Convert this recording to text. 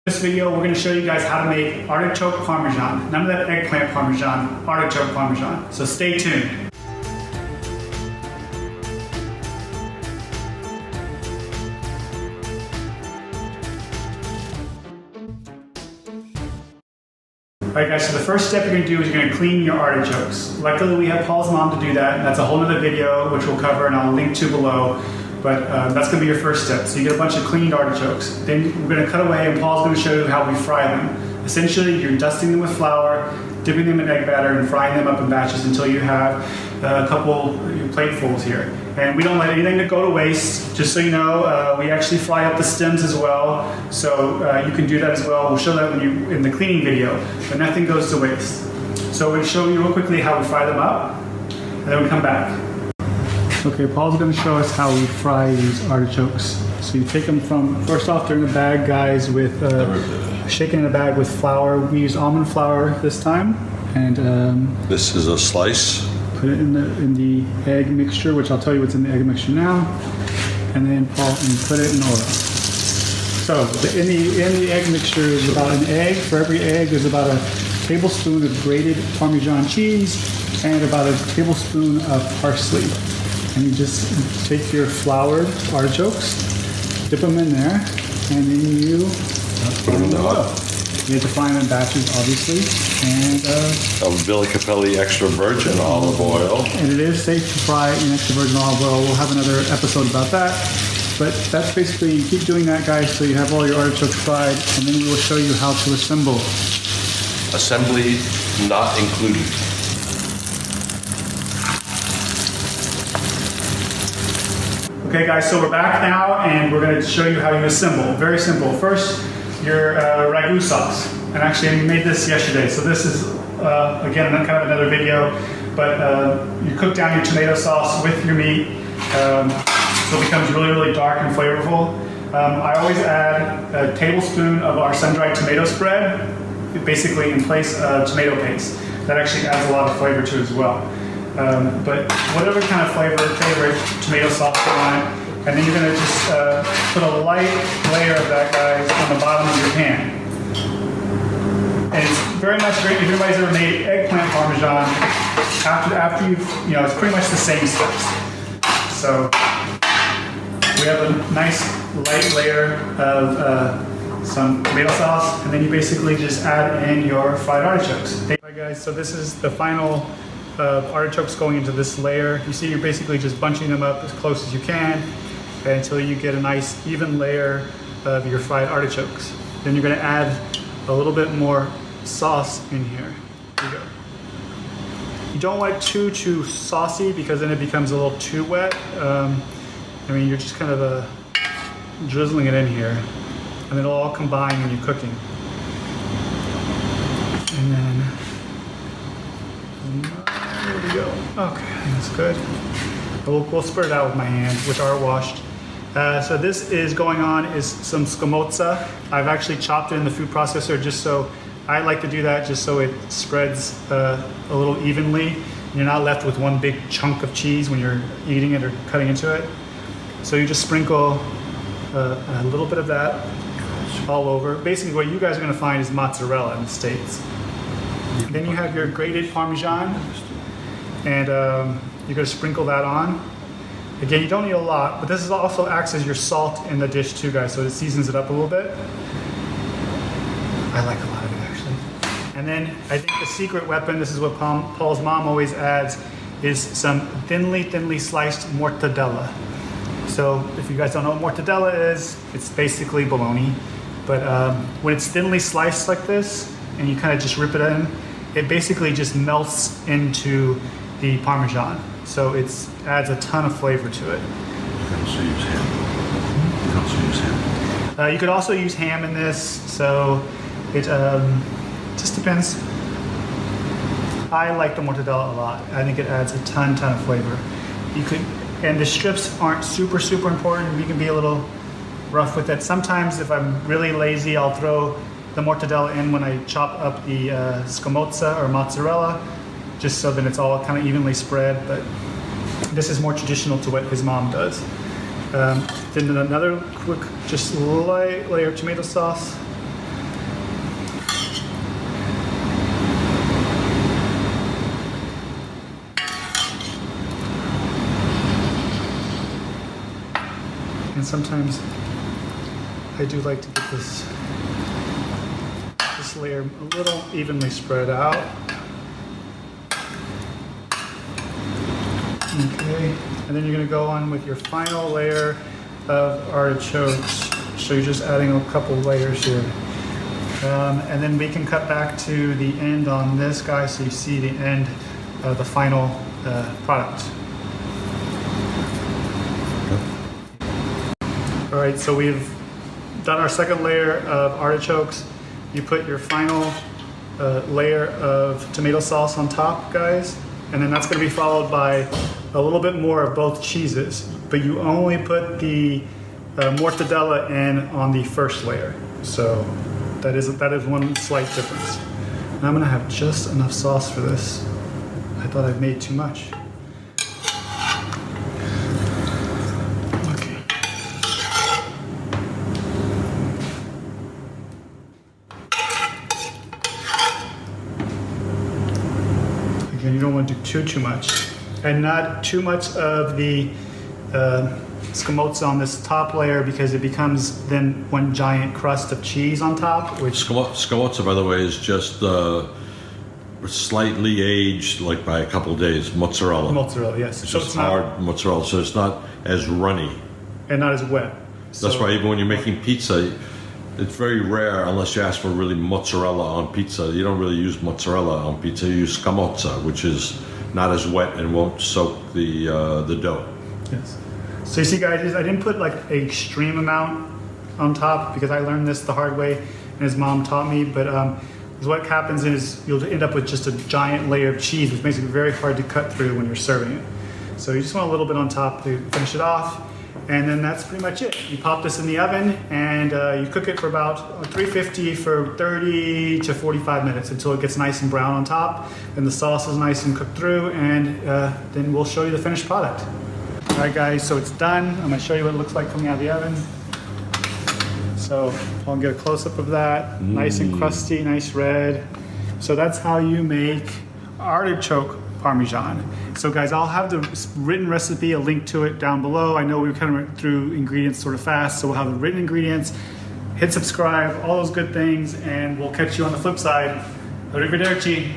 In this video, we're going to show you guys how to make artichoke parmesan. None of that eggplant parmesan, artichoke parmesan. So stay tuned. Alright guys, so the first step you're going to do is you're going to clean your artichokes. Luckily we have Paul's mom to do that, and that's a whole other video which we'll cover and I'll link to below. But that's going to be your first step. So you get a bunch of cleaned artichokes. Then we're going to cut away and Paul's going to show you how we fry them. Essentially, you're dusting them with flour, dipping them in egg batter, and frying them up in batches until you have a couple platefuls here. And we don't let anything to go to waste. Just so you know, we actually fry up the stems as well. So you can do that as well. We'll show that when you in the cleaning video, but nothing goes to waste. So we're going to show you real quickly how we fry them up, and then we come back. Okay, Paul's going to show us how we fry these artichokes. So you take them from, first off, they're in a bag, guys, with shaken in a bag with flour. We use almond flour this time, and this is a slice. Put it in the egg mixture, which I'll tell you what's in the egg mixture now, and then put it in oil. So in the egg mixture is about an egg. For every egg, there's about a tablespoon of grated Parmesan cheese and about a tablespoon of parsley. And you just take your floured artichokes, dip them in there, and then you put them in the oil. You have to fry them in batches, obviously. And of Billy Cappelli extra virgin olive oil. And it is safe to fry in extra virgin olive oil. We'll have another episode about that. But that's basically, you keep doing that, guys, so you have all your artichokes fried, and then we will show you how to assemble. Assembly not included. Okay guys, so we're back now and we're going to show you how you assemble. Very simple. First, your ragu sauce. And actually I made this yesterday, so this is, again, kind of another video, but you cook down your tomato sauce with your meat, so it becomes really, really dark and flavorful. I always add a tablespoon of our sun-dried tomato spread, basically in place of tomato paste. That actually adds a lot of flavor to it as well. But whatever kind of favorite tomato sauce you want, and then you're going to just put a light layer of that, guys, on the bottom of your pan. And it's very much great if anybody's ever made eggplant parmesan. After you know, it's pretty much the same steps. So we have a nice light layer of some tomato sauce, and then you basically just add in your fried artichokes. Alright guys, so this is the final artichokes going into this layer. You see, you're basically just bunching them up as close as you can until you get a nice even layer of your fried artichokes. Then you're going to add a little bit more sauce in here. Here you go. You don't want it too saucy because then it becomes a little too wet. I mean, you're just kind of drizzling it in here, and it'll all combine when you're cooking. And then there we go. Okay, that's good. We'll spread it out with my hands, which are washed. So this is going on is some scamozza. I've actually chopped it in the food processor just so, I like to do that just so it spreads a little evenly. You're not left with one big chunk of cheese when you're eating it or cutting into it. So you just sprinkle a little bit of that all over. Basically what you guys are going to find is mozzarella in the States. Then you have your grated Parmesan, and you're going to sprinkle that on. Again, you don't need a lot, but this is also acts as your salt in the dish too, guys, so it seasons it up a little bit. I like a lot of it, actually. And then I think the secret weapon, this is what Paul's mom always adds, is some thinly sliced mortadella. So if you guys don't know what mortadella is, it's basically bologna. But when it's thinly sliced like this, and you kind of just rip it in, it basically just melts into the Parmesan. So it adds a ton of flavor to it. You can also use ham. You can also use ham. You could also use ham in this, so it just depends. I like the mortadella a lot. I think it adds a ton of flavor. You could, and the strips aren't super important. You can be a little rough with it. Sometimes if I'm really lazy, I'll throw the mortadella in when I chop up the scamozza or mozzarella, just so that it's all kind of evenly spread, but this is more traditional to what his mom does. Then another quick, just light layer of tomato sauce. sometimes I do like to get this layer a little evenly spread out. Okay, and then you're going to go on with your final layer of artichokes. So you're just adding a couple layers here. And then we can cut back to the end on this guy so you see the end of the final product. All right, so we've done our second layer of artichokes. You put your final layer of tomato sauce on top, guys, and then that's going to be followed by a little bit more of both cheeses, but you only put the mortadella in on the first layer. So that is one slight difference. And I'm going to have just enough sauce for this. I thought I'd made too much. Again, you don't want to do too much. And not too much of the scamozza on this top layer because it becomes then one giant crust of cheese on top, which... Scamozza, by the way, is just slightly aged, like by a couple of days, mozzarella. Mozzarella, yes. It's just hard mozzarella, so it's not as runny. And not as wet. That's why even when you're making pizza, it's very rare, unless you ask for really mozzarella on pizza. You don't really use mozzarella on pizza. You use scamozza, which is not as wet and won't soak the dough. Yes. So you see, guys, I didn't put like an extreme amount on top because I learned this the hard way, and his mom taught me. But what happens is you'll end up with just a giant layer of cheese, which makes it very hard to cut through when you're serving it. So you just want a little bit on top to finish it off. And then that's pretty much it. You pop this in the oven and you cook it for about 350 for 30 to 45 minutes until it gets nice and brown on top and the sauce is nice and cooked through, and then we'll show you the finished product. All right, guys, so it's done. I'm gonna show you what it looks like coming out of the oven. So I'll get a close-up of that. Nice and crusty, nice red. So that's how you make artichoke Parmesan. So guys, I'll have the written recipe, a link to it down below. I know we kind of went through ingredients sort of fast, so we'll have the written ingredients. Hit subscribe, all those good things, and we'll catch you on the flip side. Arrivederci.